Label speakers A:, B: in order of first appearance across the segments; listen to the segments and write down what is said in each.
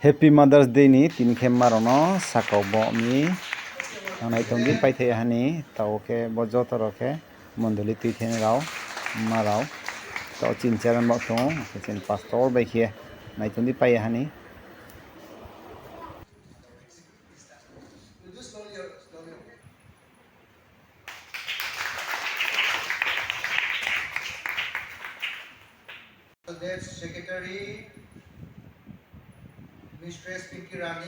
A: Happy Mother's Day ni tin khem marono sakauw bo mi nai tongi paithai hani tauke bojo toroke mondoli tuithen rao marao to chin charan bo to chin pastor bai khie nai tongi pai hani
B: That's Secretary Mistress Pinky Rani.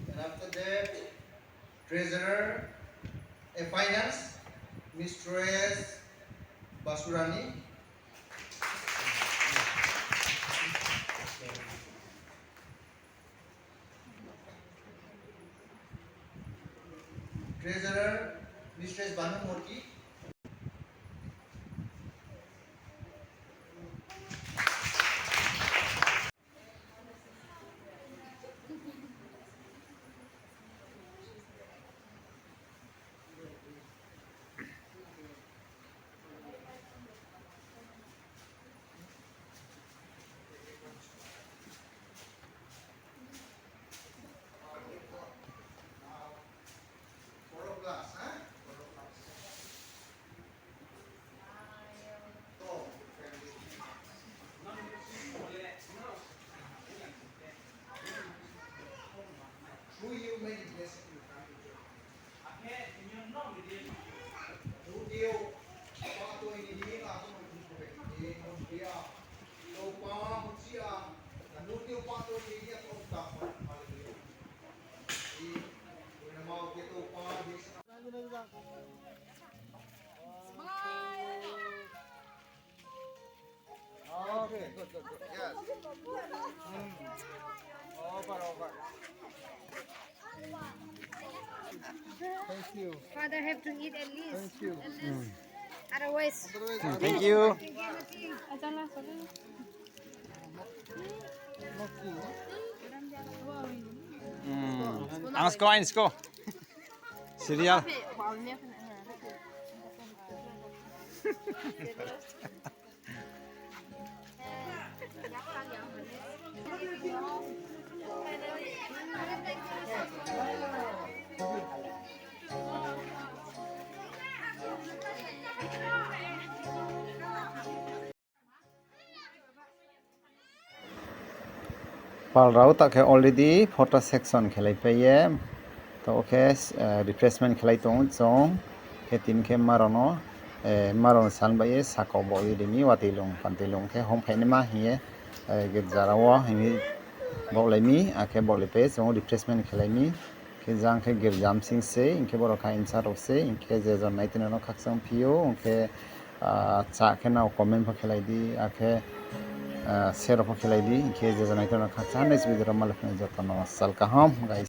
B: And after that, Treasurer and Finance, Mistress Basurani. Treasurer, Mistress Banamurti. Who you made it blessed you come to church? Who you pato ini ka aku mengikuti dia lupa mucia dan lu pato ini aku tak haleluya ini mau kita pa Okay, good. Yes. Over. Thank you.
C: Father have to eat at least.
B: Thank you.
C: Otherwise,
A: thank you ang sko cereal pal rao tak ke already photo section khelai paye to ke refreshment khelai tong chong ke tin ke marono maron san baye sakauw bo idini watilung pantilung ke hom phaini ma hiye ge jarawo himi bolai ake bolai pe chong refreshment khelai mi ke jang ke girjam sing se inke boro kha insar se inke je jon naitin no khaksang pio inke cha ke na comment pha khelai di ake share pha khelai di inke je jon naitin no khaksang nes bidro malak ne jotono sal kaham guys